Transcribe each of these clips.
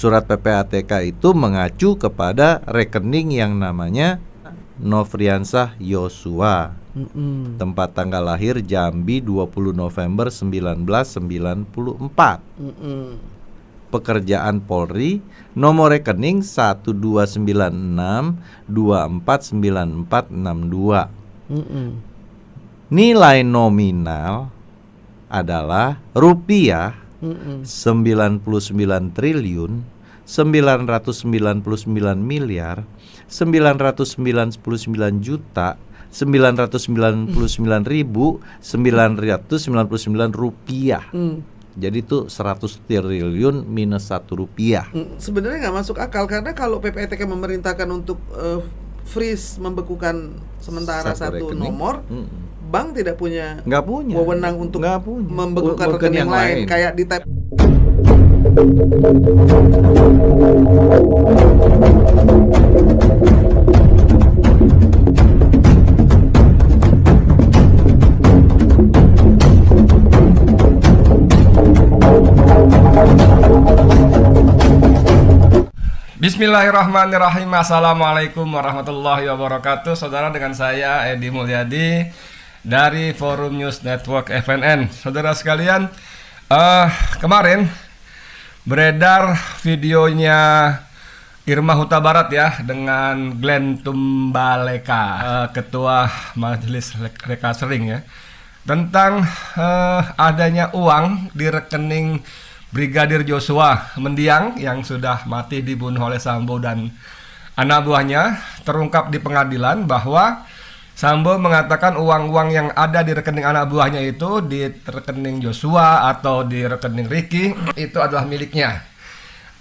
surat PPATK itu mengacu kepada rekening yang namanya Nofriansah Yosua. Tempat tanggal lahir Jambi 20 November 1994. Pekerjaan Polri, nomor rekening 1296249462. Nilai nominal adalah rupiah 99 triliun 999 miliar 999 juta 999.999 rupiah. Jadi itu 100 triliun minus 1 rupiah. Sebenarnya nggak masuk akal karena kalau PPATK memerintahkan untuk freeze, membekukan sementara satu nomor, bank tidak punya wewenang untuk membekukan rekening lain. Kayak di type. Bismillahirrahmanirrahim. Assalamualaikum warahmatullahi wabarakatuh. Saudara, dengan saya Edi Mulyadi dari Forum News Network FNN. Saudara sekalian, kemarin beredar videonya Irma Huta Barat ya dengan Glenn Tumbaleka, Ketua Majelis Rekasering ya, tentang adanya uang di rekening Brigadir Joshua Mendiang yang sudah mati dibunuh oleh Sambo dan anak buahnya. Terungkap di pengadilan bahwa Sambo mengatakan uang-uang yang ada di rekening anak buahnya itu, di rekening Joshua atau di rekening Ricky, itu adalah miliknya.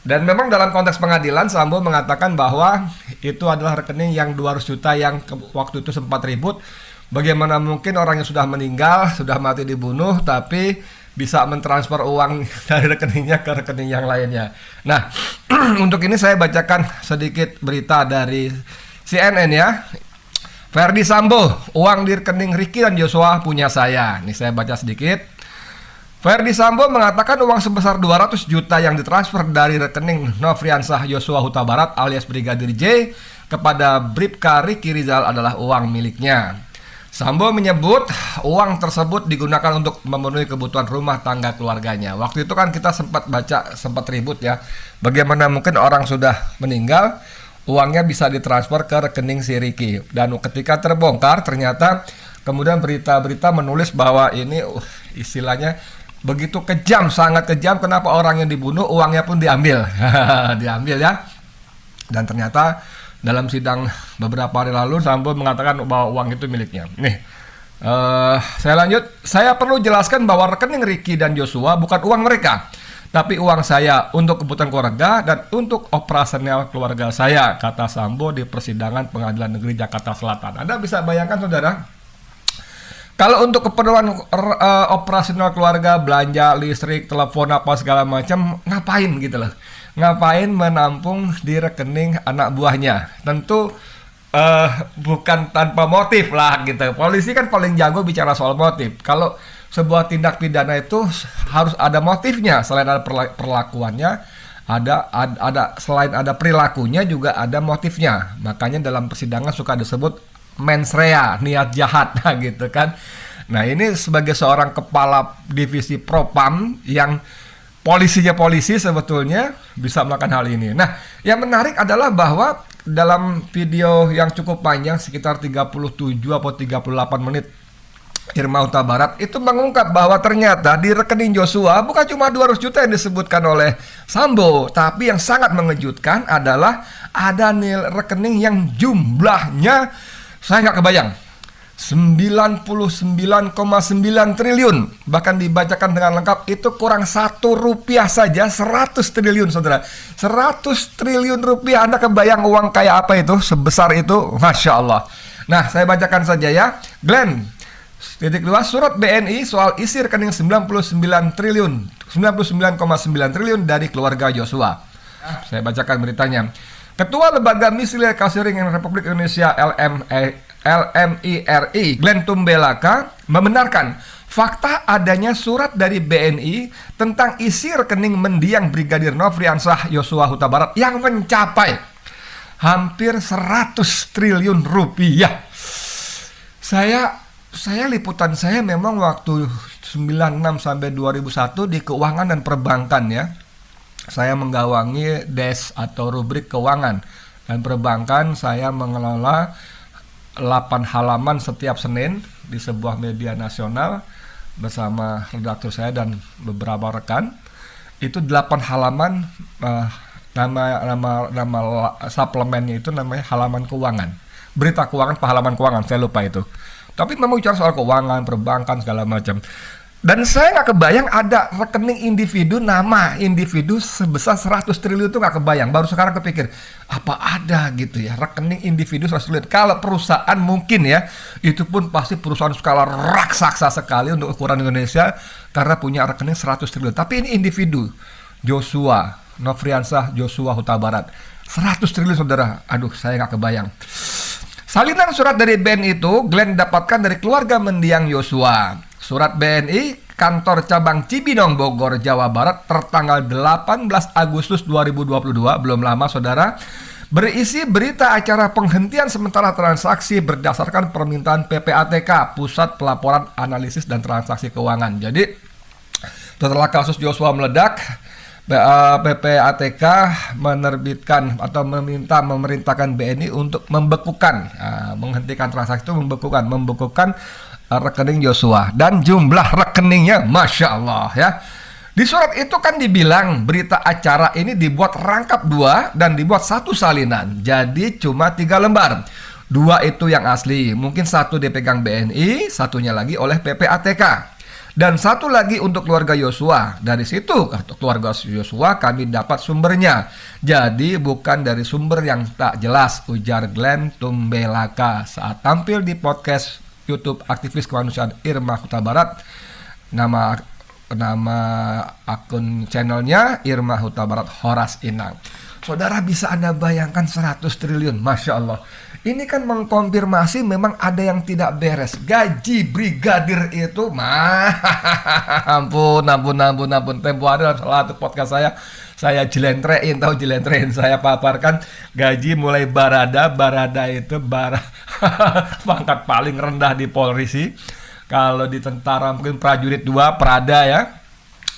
Dan memang dalam konteks pengadilan Sambo mengatakan bahwa itu adalah rekening yang 200 juta yang waktu itu sempat ribut. Bagaimana mungkin orang yang sudah meninggal, sudah mati dibunuh, tapi bisa mentransfer uang dari rekeningnya ke rekening yang lainnya. Nah, untuk ini saya bacakan sedikit berita dari CNN ya. Verdi Sambo, uang di rekening Ricky dan Joshua punya saya. Ini saya baca sedikit. Verdi Sambo mengatakan uang sebesar 200 juta yang ditransfer dari rekening Nofriansah Yosua Huta Barat alias Brigadir J kepada Bribka Ricky Rizal adalah uang miliknya. Sambo menyebut uang tersebut digunakan untuk memenuhi kebutuhan rumah tangga keluarganya. Waktu itu kan kita sempat ribut ya, bagaimana mungkin orang sudah meninggal, uangnya bisa ditransfer ke rekening si Ricky. Dan ketika terbongkar, ternyata kemudian berita-berita menulis bahwa ini istilahnya begitu kejam, sangat kejam. Kenapa orang yang dibunuh uangnya pun diambil, diambil ya. Dan ternyata dalam sidang beberapa hari lalu Sambo mengatakan bahwa uang itu miliknya. Nih, saya lanjut. Saya perlu jelaskan bahwa rekening Ricky dan Joshua bukan uang mereka, tapi uang saya untuk kebutuhan keluarga dan untuk operasional keluarga saya, kata Sambo di persidangan Pengadilan Negeri Jakarta Selatan. Anda bisa bayangkan saudara, kalau untuk keperluan operasional keluarga, belanja listrik, telepon apa segala macam, ngapain gitu loh. Ngapain menampung di rekening anak buahnya? Tentu bukan tanpa motif lah gitu. Polisi kan paling jago bicara soal motif. Kalau sebuah tindak pidana itu harus ada motifnya. Selain ada perlakuannya, ada selain ada perilakunya juga ada motifnya. Makanya dalam persidangan suka disebut mens rea, niat jahat gitu kan. Nah, ini sebagai seorang kepala divisi Propam yang polisi sebetulnya bisa melakukan hal ini. Nah, yang menarik adalah bahwa dalam video yang cukup panjang sekitar 37 atau 38 menit, Irma Huta Barat itu mengungkap bahwa ternyata di rekening Joshua bukan cuma 200 juta yang disebutkan oleh Sambo, tapi yang sangat mengejutkan adalah ada nilai rekening yang jumlahnya saya nggak kebayang, 99,9 triliun. Bahkan dibacakan dengan lengkap itu kurang 1 rupiah saja 100 triliun saudara. 100 triliun rupiah, Anda kebayang uang kayak apa itu, sebesar itu? Masya Allah. Nah, saya bacakan saja ya. Glenn, titik 2, surat BNI soal isi rekening 99,9 triliun dari keluarga Joshua. Saya bacakan beritanya. Ketua Lembaga Misi Rekasering Republik Indonesia LMIRI, Glenn Tumbaleka, membenarkan fakta adanya surat dari BNI tentang isi rekening mendiang Brigadir Nofriansah Yosua Huta Barat yang mencapai hampir 100 triliun rupiah. Saya liputan saya memang waktu 96 sampai 2001 di keuangan dan perbankan ya. Saya menggawangi desk atau rubrik keuangan dan perbankan. Saya mengelola 8 halaman setiap Senin di sebuah media nasional bersama redaktur saya dan beberapa rekan. Itu 8 halaman, nama suplemennya itu namanya halaman keuangan. Berita keuangan, halaman keuangan, saya lupa itu. Tapi memang bicara soal keuangan, perbankan, segala macam. Dan saya nggak kebayang ada rekening individu, nama individu sebesar 100 triliun itu nggak kebayang. Baru sekarang kepikir, apa ada gitu ya, rekening individu 100 triliun. Kalau perusahaan mungkin ya, itu pun pasti perusahaan skala raksasa sekali untuk ukuran Indonesia, karena punya rekening 100 triliun. Tapi ini individu, Joshua, Nofriansah Yosua Huta Barat. 100 triliun saudara, aduh saya nggak kebayang. Salinan surat dari BNI itu Glenn dapatkan dari keluarga mendiang Yosua. Surat BNI kantor cabang Cibinong Bogor Jawa Barat tertanggal 18 Agustus 2022, belum lama saudara, berisi berita acara penghentian sementara transaksi berdasarkan permintaan PPATK, Pusat Pelaporan Analisis dan Transaksi Keuangan. Jadi setelah kasus Joshua meledak, PPATK menerbitkan atau memerintahkan BNI untuk membekukan, menghentikan transaksi itu, membekukan rekening Joshua dan jumlah rekeningnya, masya Allah ya. Di surat itu kan dibilang berita acara ini dibuat rangkap 2 dan dibuat 1 salinan, jadi cuma 3 lembar. 2 itu yang asli, mungkin 1 dipegang BNI, satunya lagi oleh PPATK. Dan 1 lagi untuk keluarga Yosua. Dari situ keluarga Yosua kami dapat sumbernya. Jadi bukan dari sumber yang tak jelas, ujar Glenn Tumbelaka saat tampil di podcast YouTube aktivis kemanusiaan Irma Huta Barat. Nama akun channelnya Irma Huta Barat Horas Inang. Saudara, bisa Anda bayangkan 100 triliun, masya Allah. Ini kan mengkonfirmasi memang ada yang tidak beres. Gaji brigadir itu, ampun. Tempo hari dalam salah satu podcast saya jelentrein, saya paparkan gaji mulai barada itu pangkat paling rendah di Polri sih. Kalau di tentara mungkin prajurit 2, Prada ya.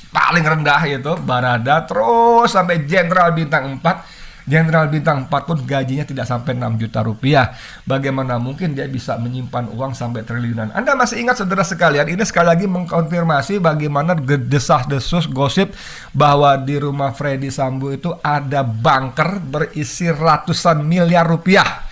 Paling rendah itu barada, terus sampai jenderal bintang 4. Jenderal bintang 4 pun gajinya tidak sampai 6 juta rupiah. Bagaimana mungkin dia bisa menyimpan uang sampai triliunan? Anda masih ingat saudara sekalian, ini sekali lagi mengkonfirmasi bagaimana desas-desus gosip bahwa di rumah Freddy Sambo itu ada bunker berisi ratusan miliar rupiah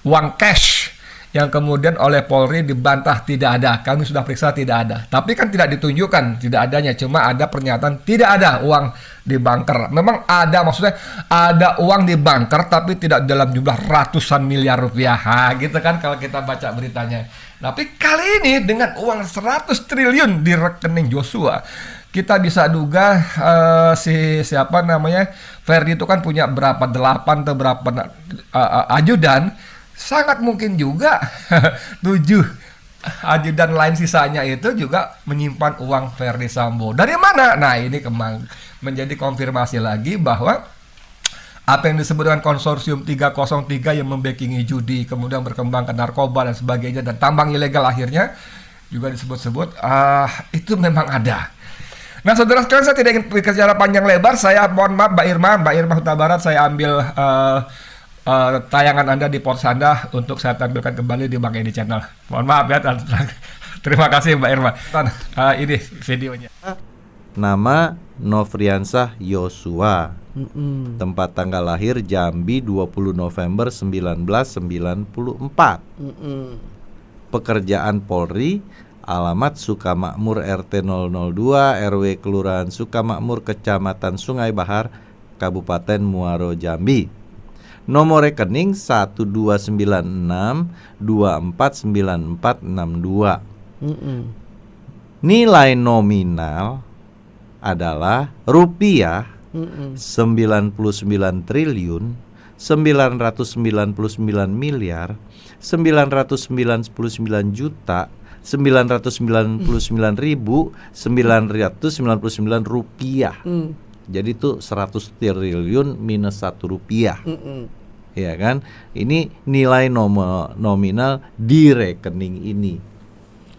uang cash, yang kemudian oleh Polri dibantah tidak ada. Kami sudah periksa tidak ada. Tapi kan tidak ditunjukkan tidak adanya, cuma ada pernyataan tidak ada uang di bunker. Memang ada, maksudnya ada uang di bunker tapi tidak dalam jumlah ratusan miliar rupiah. Gitu kan kalau kita baca beritanya. Tapi kali ini dengan uang 100 triliun di rekening Joshua, kita bisa duga siapa namanya Ferdi itu kan punya berapa 8 atau berapa ajudan. Sangat mungkin juga 7 ajudan lain sisanya itu juga menyimpan uang Ferdi Sambo. Dari mana? Nah, ini menjadi konfirmasi lagi bahwa apa yang disebut dengan konsorsium 303 yang membackingi judi, kemudian berkembang ke narkoba dan sebagainya, dan tambang ilegal akhirnya juga disebut-sebut, itu memang ada. Nah, saudara sekalian, saya tidak ingin bicara panjang lebar. Saya mohon maaf, Mbak Irma Huta Barat, saya ambil tayangan Anda di pos Anda untuk saya tampilkan kembali di Bang Edi Channel. Mohon maaf ya, terima kasih Mbak Irma. Ini videonya. Nama Nofriansah Yosua. Tempat tanggal lahir Jambi 20 November 1994. Pekerjaan Polri, alamat Sukamakmur RT 002 RW Kelurahan Sukamakmur Kecamatan Sungai Bahar Kabupaten Muaro Jambi. Nomor rekening 1296249462. Nilai nominal adalah rupiah 99 triliun 999 miliar 999 juta 999.999 rupiah. Jadi itu 100 triliun minus 1 rupiah. Ya kan? Ini nilai nominal di rekening ini.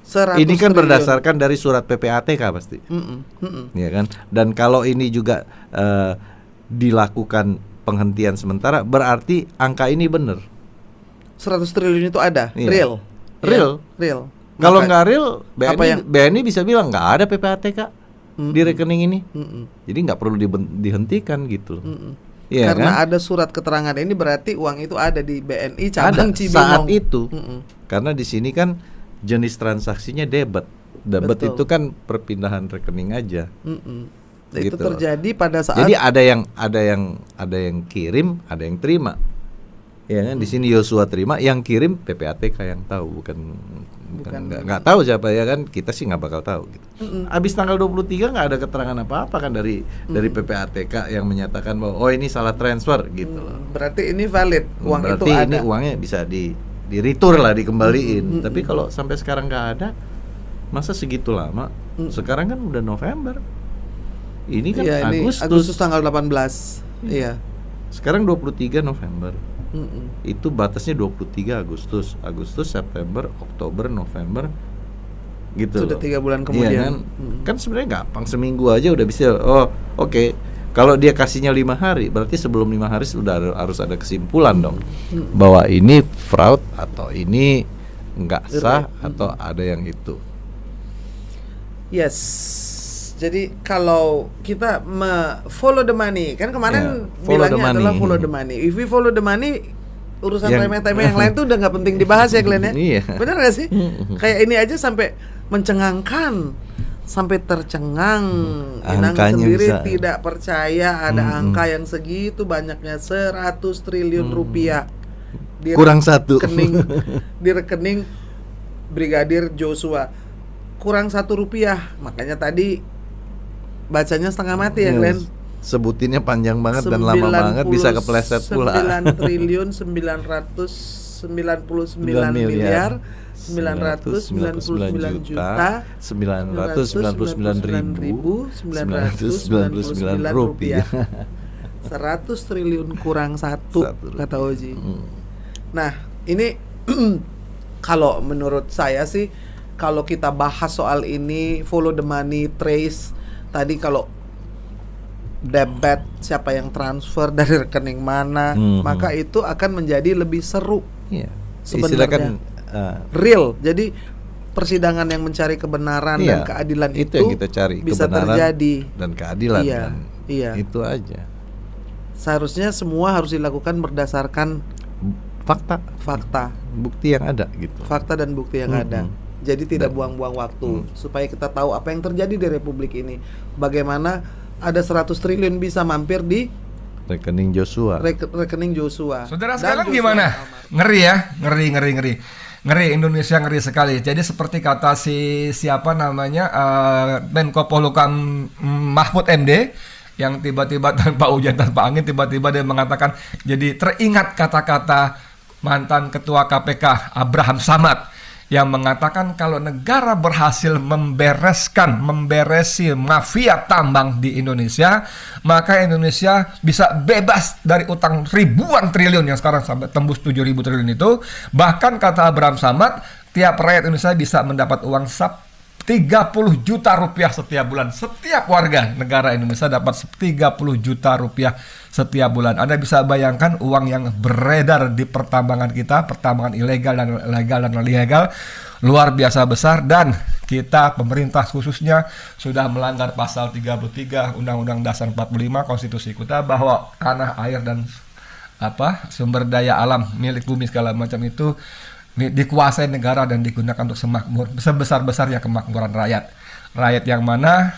Ini kan triliun. Berdasarkan dari surat PPATK pasti. Ya kan? Dan kalau ini juga dilakukan penghentian sementara, berarti angka ini benar. 100 triliun itu ada, real. Kalau nggak real, BNI bisa bilang nggak ada PPATK di rekening ini. Jadi nggak perlu dihentikan gitu. Ya, karena kan? Ada surat keterangan ini berarti uang itu ada di BNI cabang Cibinong saat itu. Karena di sini kan jenis transaksinya debit. Debit itu kan perpindahan rekening aja. Gitu. Itu terjadi pada saat. Jadi ada yang kirim, ada yang terima. Ya kan, di sini Yosua terima, yang kirim PPATK yang tahu, bukan nggak tahu siapa, ya kan, kita sih nggak bakal tahu gitu. Abis tanggal 23 nggak ada keterangan apa-apa kan dari PPATK yang menyatakan bahwa oh ini salah transfer gitu loh. Berarti ini valid, uang berarti itu ada. Ini uangnya bisa di-retur lah, dikembaliin. Tapi kalau sampai sekarang nggak ada, masa segitu lama? Sekarang kan udah November. Ini kan Agustus tanggal 18. Iya. Sekarang 23 November. Itu batasnya 23 Agustus, September, Oktober, November gitu. Sudah 3 bulan kemudian. Iya, kan sebenarnya gampang, seminggu aja udah bisa. Oh, oke. Kalau dia kasihnya 5 hari, berarti sebelum 5 hari sudah harus ada kesimpulan dong. Bahwa ini fraud atau ini enggak sah atau ada yang itu. Yes. Jadi kalau kita follow the money, kan kemarin bilangnya adalah follow the money. If we follow the money, urusan remeh-temeh yang lain tuh udah nggak penting dibahas ya Glenn ya. Benar nggak sih? Kayak ini aja sampai mencengangkan, sampai tercengang. Inang sendiri tidak percaya ada angka yang segitu banyaknya, 100 triliun rupiah. Kurang satu. Di rekening Brigadir Joshua. Kurang 1 rupiah. Makanya tadi bacanya setengah mati ya Glenn. Sebutinnya panjang banget dan lama banget, bisa kepleset pula. 9 triliun 999 miliar 999 juta 999.999 rupiah. 100 triliun kurang 1 kata Oji. Nah, ini kalau menurut saya sih, kalau kita bahas soal ini, follow the money, trace tadi, kalau debit siapa yang transfer dari rekening mana, maka itu akan menjadi lebih seru. Sebenarnya real. Jadi persidangan yang mencari kebenaran dan keadilan itu yang kita cari, bisa terjadi dan keadilan. Itu aja. Seharusnya semua harus dilakukan berdasarkan fakta, bukti yang ada gitu. Fakta dan bukti yang ada. Jadi tidak buang-buang waktu, supaya kita tahu apa yang terjadi di Republik ini. Bagaimana ada 100 triliun bisa mampir di rekening Joshua. Rekening Joshua. Saudara sekalian gimana? Ngeri ya, ngeri. Indonesia ngeri sekali. Jadi seperti kata siapa namanya, Menko Polhukam Mahfud MD, yang tiba-tiba tanpa hujan tanpa angin, tiba-tiba dia mengatakan, jadi teringat kata-kata mantan Ketua KPK Abraham Samad yang mengatakan kalau negara berhasil memberesi mafia tambang di Indonesia, maka Indonesia bisa bebas dari utang ribuan triliun yang sekarang sampai tembus 7.000 triliun itu. Bahkan kata Abraham Samad, tiap rakyat Indonesia bisa mendapat uang 30 juta rupiah setiap bulan. Setiap warga negara Indonesia dapat 30 juta rupiah setiap bulan. Anda bisa bayangkan uang yang beredar di pertambangan kita, pertambangan ilegal dan legal, luar biasa besar. Dan kita, pemerintah khususnya, sudah melanggar pasal 33 Undang-Undang Dasar 45 Konstitusi kita, bahwa tanah, air, dan sumber daya alam milik bumi segala macam itu dikuasai negara dan digunakan untuk sebesar-besarnya kemakmuran rakyat. Rakyat yang mana?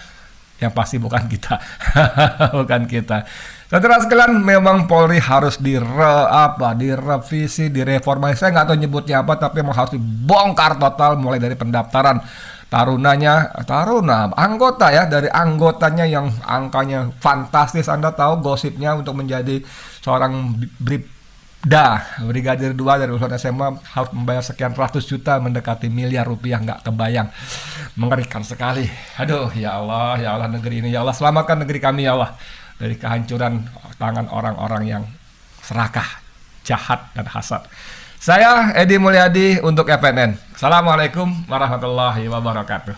Yang pasti bukan kita. Bukan kita. Saudara sekalian, memang Polri harus direvisi, direformasi. Saya nggak tahu nyebutnya apa, tapi memang harus dibongkar total, mulai dari pendaftaran anggota ya, dari anggotanya yang angkanya fantastis. Anda tahu gosipnya untuk menjadi seorang Brigadir 2 dari lulusan SMA harus membayar sekian ratus juta, mendekati miliar rupiah, nggak kebayang. Mengerikan sekali. Aduh, ya Allah negeri ini, ya Allah selamatkan negeri kami ya Allah dari kehancuran tangan orang-orang yang serakah, jahat dan hasad. Saya Edi Mulyadi untuk FNN. Assalamualaikum warahmatullahi wabarakatuh.